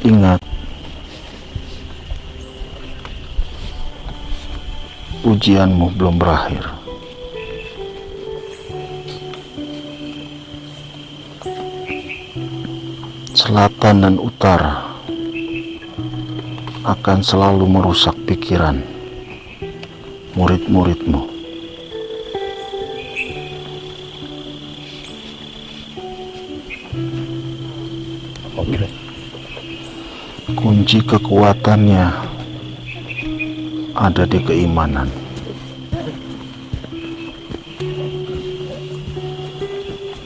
Ingat, ujianmu belum berakhir. Selatan dan utara akan selalu merusak pikiran murid-muridmu. Oke. Kunci kekuatannya ada di keimanan.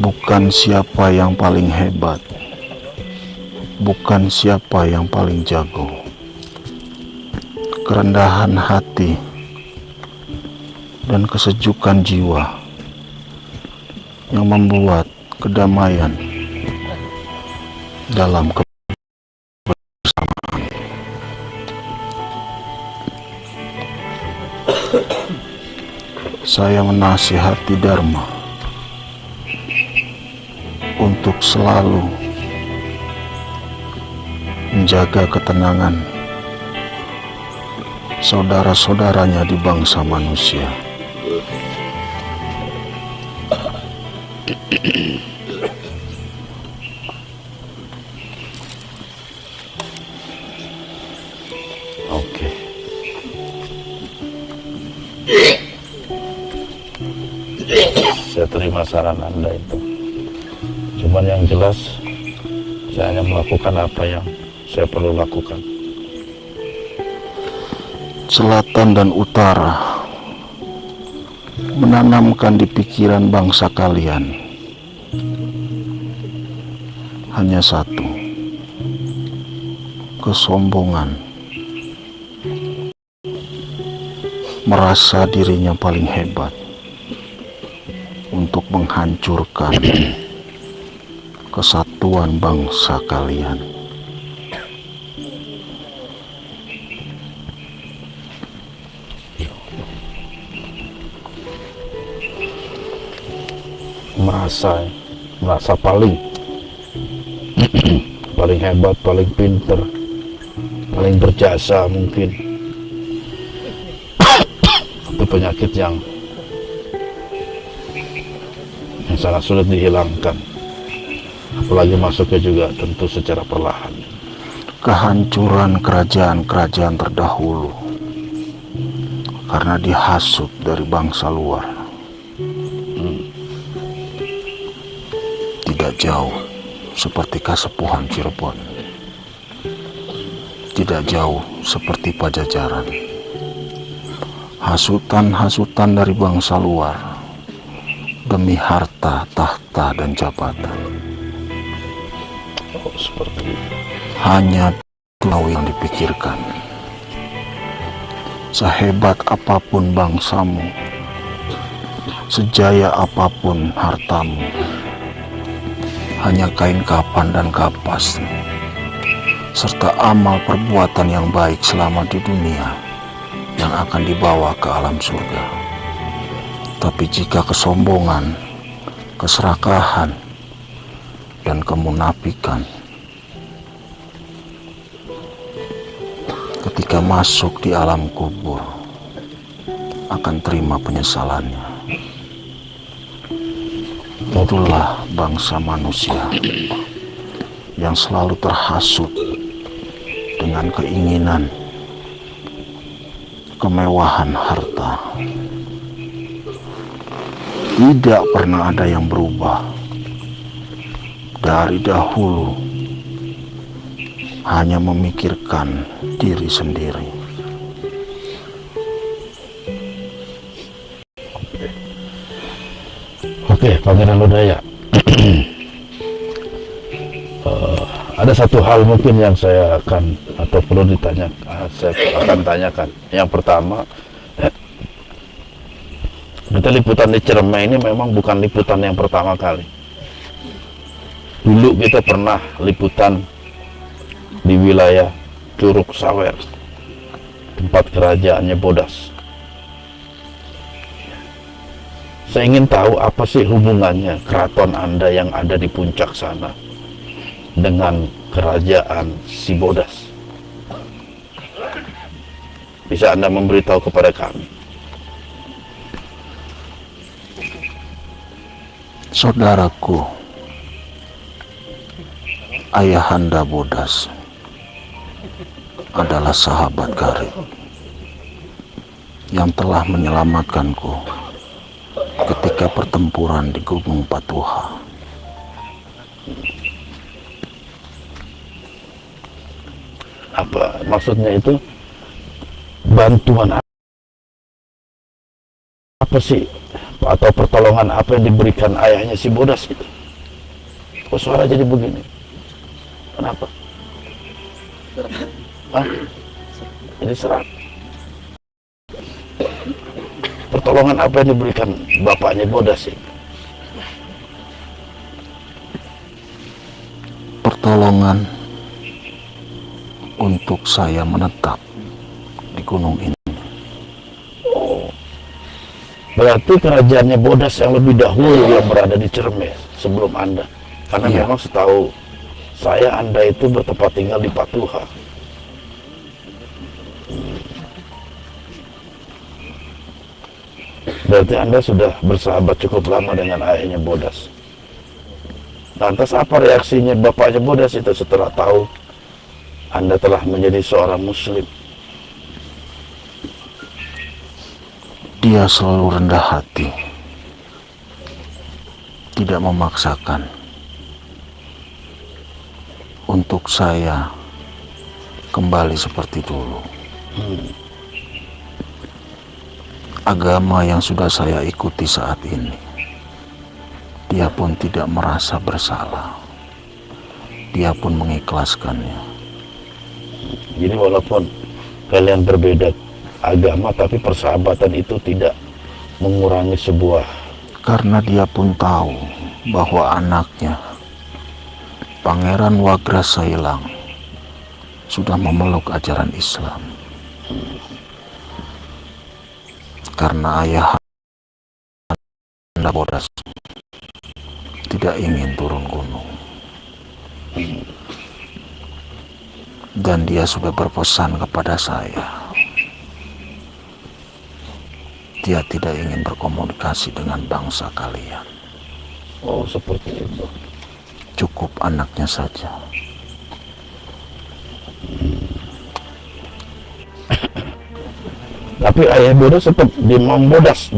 Bukan siapa yang paling hebat, bukan siapa yang paling jago. Kerendahan hati dan kesejukan jiwa yang membuat kedamaian dalam kebersamaan. Saya menasihati Dharma untuk selalu menjaga ketenangan saudara-saudaranya di bangsa manusia. Oke. Saya terima saran Anda itu. Cuman yang jelas, saya hanya melakukan apa yang saya perlu lakukan. Selatan dan utara menanamkan di pikiran bangsa kalian hanya satu: kesombongan, merasa dirinya paling hebat untuk menghancurkan kesatuan bangsa kalian. Merasa paling paling hebat, paling pinter, paling berjasa mungkin. Itu penyakit yang sangat sulit dihilangkan, apalagi masuknya juga tentu secara perlahan. Kehancuran kerajaan-kerajaan terdahulu karena dihasut dari bangsa luar. Tidak jauh seperti Kasepuhan Cirebon, tidak jauh seperti Pajajaran. Hasutan-hasutan dari bangsa luar demi harta, tahta, dan jabatan. Oh, seperti itu. Hanya tahu yang dipikirkan. Sehebat apapun bangsamu, sejaya apapun hartamu, hanya kain kapan dan kapas, serta amal perbuatan yang baik selama di dunia yang akan dibawa ke alam surga. Tapi jika kesombongan, keserakahan, dan kemunafikan ketika masuk di alam kubur akan terima penyesalannya. Itulah bangsa manusia yang selalu terhasut dengan keinginan kemewahan harta. Tidak pernah ada yang berubah dari dahulu, hanya memikirkan diri sendiri. Oke, Pangeran Lodaya. Ada satu hal mungkin yang saya akan atau perlu ditanya, saya akan tanyakan. Yang pertama, kita liputan di Ciremai ini memang bukan liputan yang pertama kali. Dulu kita pernah liputan di wilayah Curug Sawer, tempat kerajaannya Bodas. Saya ingin tahu apa sih hubungannya keraton Anda yang ada di puncak sana dengan kerajaan si Bodas? Bisa Anda memberitahu kepada kami? Saudaraku, Ayahanda Bodas adalah sahabat karib yang telah menyelamatkanku ketika pertempuran di Gunung Patuha. Apa maksudnya itu? Bantuan apa sih? Atau pertolongan apa yang diberikan ayahnya si Bodas itu? Kok suara jadi begini? Kenapa? Hah? Ini serat. Pertolongan apa yang diberikan bapaknya Bodas ini? Pertolongan untuk saya menetap di gunung ini. Berarti kerajaannya Bodas yang lebih dahulu yang berada di Cermes sebelum Anda. Karena Iya. memang setahu saya Anda itu bertempat tinggal di Patuha. Berarti Anda sudah bersahabat cukup lama dengan ayahnya Bodas. Lantas apa reaksinya bapaknya Bodas itu setelah tahu Anda telah menjadi seorang Muslim? Dia selalu rendah hati, tidak memaksakan untuk saya kembali seperti dulu. Agama yang sudah saya ikuti saat ini, dia pun tidak merasa bersalah. Dia pun mengikhlaskannya. Jadi walaupun kalian berbeda agama, tapi persahabatan itu tidak mengurangi sebuah. Karena dia pun tahu bahwa anaknya, Pangeran Wagrasailang, sudah memeluk ajaran Islam. Karena ayah Anda Bodas tidak ingin turun gunung. Dan dia sudah berpesan kepada saya. Dia tidak ingin berkomunikasi dengan bangsa kalian. Oh, seperti itu. Cukup anaknya saja. Tapi ayah Bodas tetap di Mang Bodas.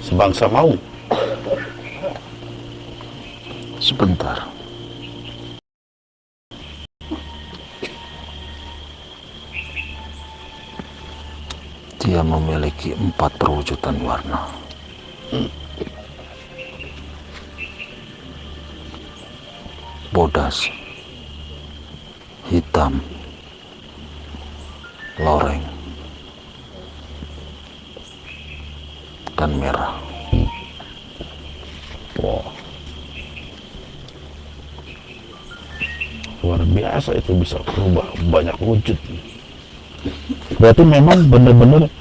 Sebangsa mau. Sebentar. Dia memiliki 4 perwujudan warna. Bodas, hitam, loreng, dan merah. Wow. Luar biasa, itu bisa berubah banyak wujud. Berarti memang benar-benar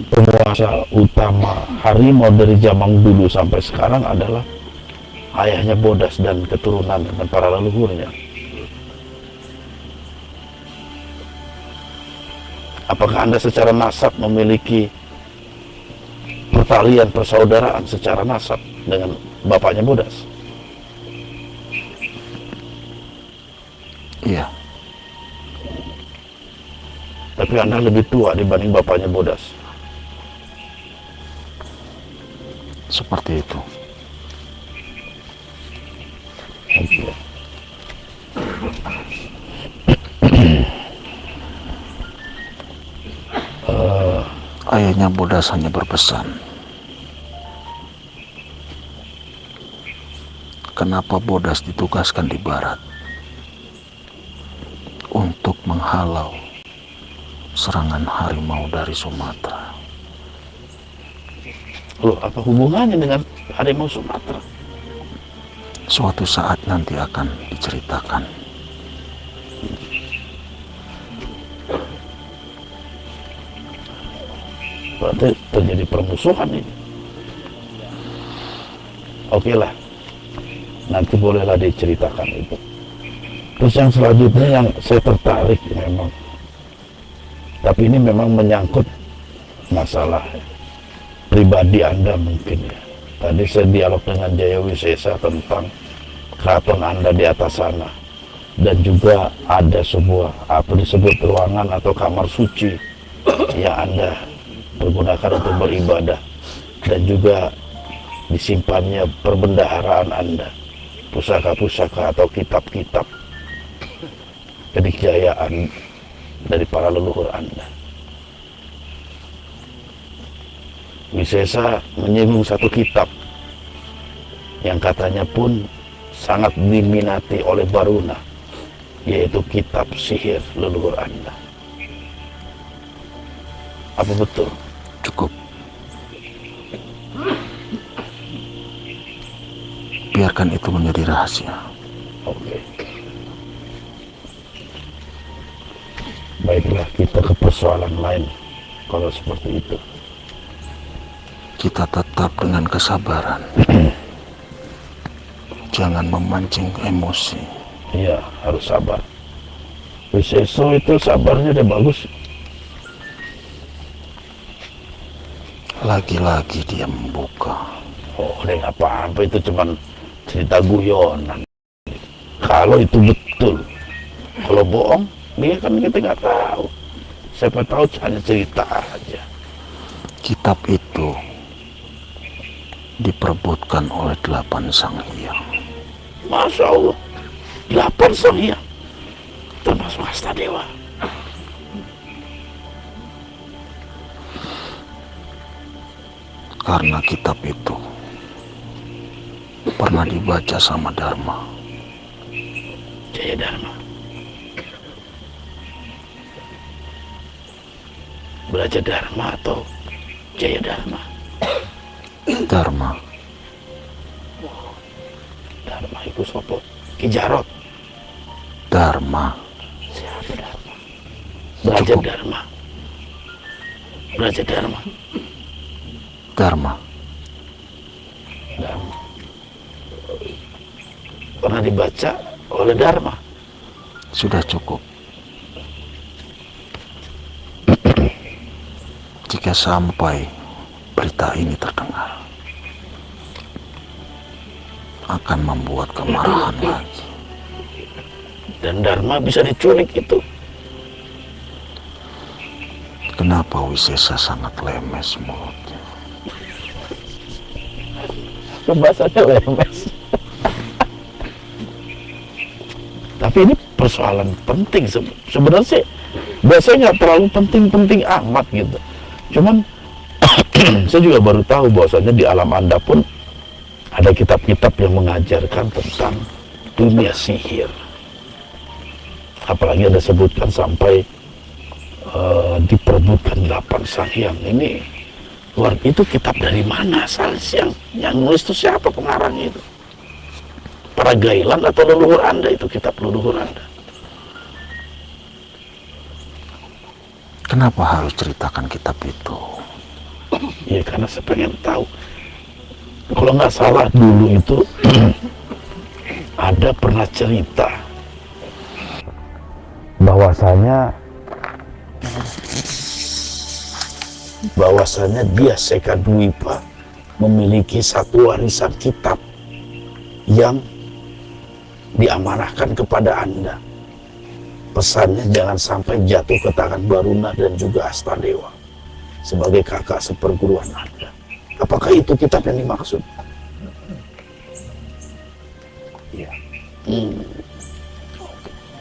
penguasa utama harimau dari zaman dulu sampai sekarang adalah ayahnya Bodas dan keturunan dan para leluhurnya. Apakah Anda secara nasab memiliki pertalian persaudaraan secara nasab dengan bapaknya Bodas? Iya, Tapi Anda lebih tua dibanding bapaknya Bodas. seperti itu. Oke. Ayahnya Bodas hanya berpesan, kenapa Bodas ditugaskan di barat untuk menghalau serangan harimau dari Sumatera. Loh, apa hubungannya dengan harimau Sumatera? Suatu saat nanti akan diceritakan. berarti terjadi permusuhan ini. Oke lah, nanti bolehlah diceritakan itu. Terus yang selanjutnya yang saya tertarik memang, tapi ini memang menyangkut masalah pribadi Anda mungkin ya. Tadi saya dialog dengan Jaya Wisesa tentang keraton Anda di atas sana, dan juga ada sebuah apa disebut ruangan atau kamar suci yang Anda pergunakan untuk beribadah, dan juga disimpannya perbendaharaan Anda, pusaka-pusaka atau kitab-kitab kenikjayaan dari para leluhur Anda. Wisesa menyinggung satu kitab yang katanya pun sangat diminati oleh Baruna, yaitu kitab sihir leluhur Anda. Apa betul? Cukup. Biarkan itu menjadi rahasia. Oke. Baiklah, kita ke persoalan lain kalau seperti itu. Kita tetap dengan kesabaran. Jangan memancing emosi. Iya, harus sabar. Wiseso itu sabarnya udah bagus. Lagi-lagi dia membuka. Oh, dia nggak apa-apa, itu cuman cerita guyonan. Kalau itu betul, kalau bohong, dia kan kita nggak tahu. Siapa tahu hanya cerita aja. Kitab itu diperebutkan oleh 8 sang hyang. Masya Allah, 8 sang hyang, termasuk Astadewa. Karena kitab itu pernah dibaca sama Dharma. Jaya Dharma. Belajar Dharma atau Jaya Dharma? Dharma. Dharma itu sopo? Ki Jarot. Dharma. Siapa Dharma? Belajar Cukup. Dharma. Belajar Dharma. Dharma. Dharma. Pernah dibaca oleh Dharma. Sudah cukup. Jika sampai berita ini terdengar, akan membuat kemarahan lagi. Dan Dharma bisa diculik itu. Kenapa Wisesa sangat lemes mulutnya? Bahasanya lemes. Tapi ini persoalan penting sebenarnya sih. Biasanya nggak terlalu penting-penting amat gitu. Cuman saya juga baru tahu bahwasanya di alam Anda pun ada kitab-kitab yang mengajarkan tentang dunia sihir. Apalagi ada sebutkan sampai diperebutkan 8 sang hyang. Ini luar, itu kitab dari mana asalnya? Yang nulis itu siapa pengarangnya itu? Para gailan atau leluhur Anda itu, kitab leluhur Anda? Kenapa harus ceritakan kitab itu? Ya karena saya pengen tahu. Kalau nggak salah dulu itu ada pernah cerita bahwasanya dia Sekadwipa memiliki satu warisan kitab yang diamanahkan kepada Anda. Pesannya jangan sampai jatuh ke tangan Baruna dan juga Astadewa sebagai kakak seperguruan Anda. Apakah itu kitab yang dimaksud? Iya.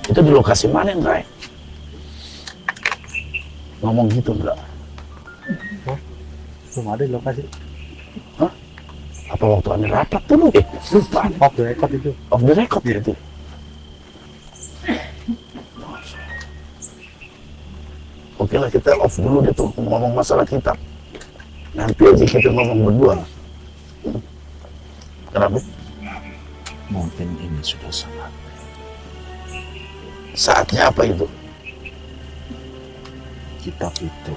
Itu di lokasi mana, Ray? Ngomong gitu enggak? Belum ada di lokasi. Hah? Apa waktu Anda rapat dulu? Lupa. Off the record itu. Off the record itu. Oke lah, kita off dulu deh tuh ngomong masalah kitab. Nanti aja kita ngomong berdua. Kenapa? Mungkin ini sudah sangat. Saatnya apa itu? Kitab itu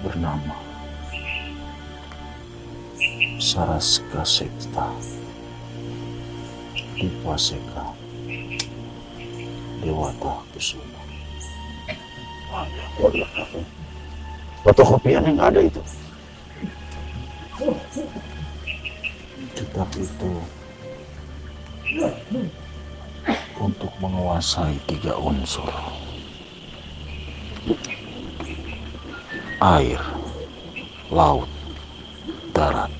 bernama Saraska Sekta Dipaseka Dewata Kusuma. Fotokopian yang ada itu. Kitab itu untuk menguasai 3 unsur: air, laut, darat.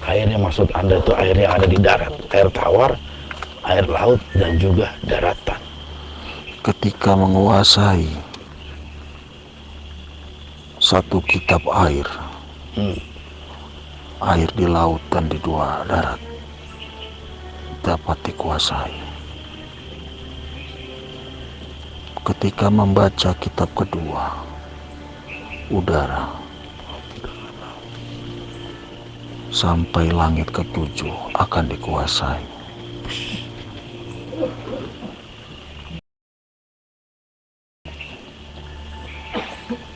Air yang maksud Anda itu air yang ada di darat, air tawar, air laut, dan juga daratan. Ketika menguasai 1 kitab air, air di laut dan di 2 darat dapat dikuasai. Ketika membaca kitab kedua, udara, sampai langit ke-7 akan dikuasai.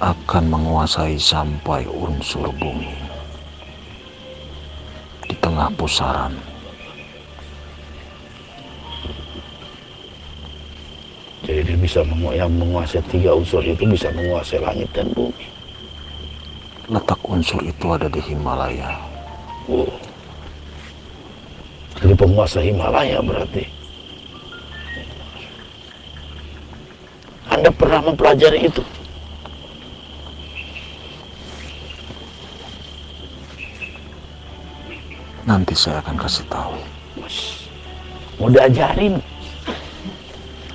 Akan menguasai sampai unsur bumi di tengah pusaran. Jadi dia bisa yang menguasai 3 unsur itu bisa menguasai langit dan bumi. Letak unsur itu ada di Himalaya. Oh. Jadi penguasa Himalaya berarti. Anda pernah mempelajari itu? Nanti saya akan kasih tahu. Mau diajarin.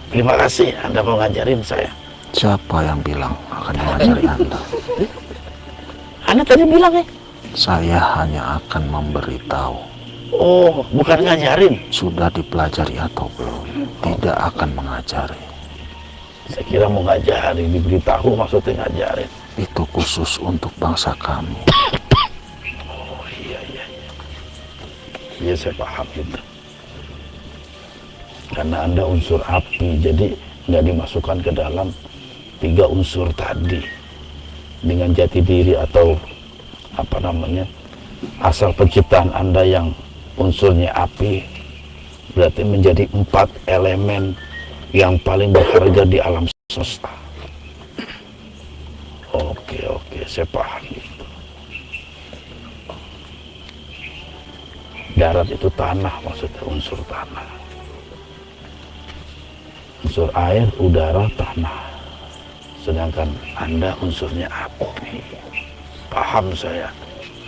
Terima kasih Anda mau ngajarin saya. Siapa yang bilang akan mengajari Anda? Anda tadi bilang ya? Saya hanya akan memberitahu. Oh, bukan ngajarin. Sudah dipelajari atau belum? Tidak akan mengajari. Saya kira mau ngajarin, diberitahu maksudnya ngajarin. Itu khusus untuk bangsa kami. Oh iya. Iya saya paham itu. Karena Anda unsur api, jadi nggak dimasukkan ke dalam 3 unsur tadi. Dengan jati diri atau apa namanya, asal penciptaan Anda yang unsurnya api, berarti menjadi 4 elemen yang paling berharga di alam semesta. Oke, saya paham itu. Darat itu tanah, maksudnya unsur tanah. Unsur air, udara, tanah. Sedangkan Anda unsurnya api. Paham saya.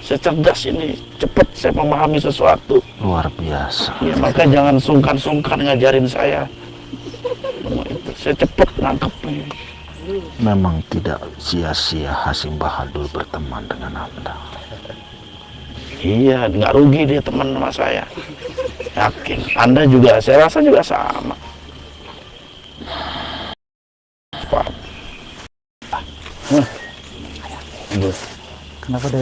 Saya cerdas ini, cepat saya memahami sesuatu. Luar biasa. Ya, maka jangan sungkan-sungkan ngajarin saya. Itu, saya cepat nangkepnya. Memang tidak sia-sia Hasim Bahadur berteman dengan Anda. Iya, nggak rugi dia teman sama saya. Yakin. Anda juga, saya rasa juga sama. Pak. Kenapa dari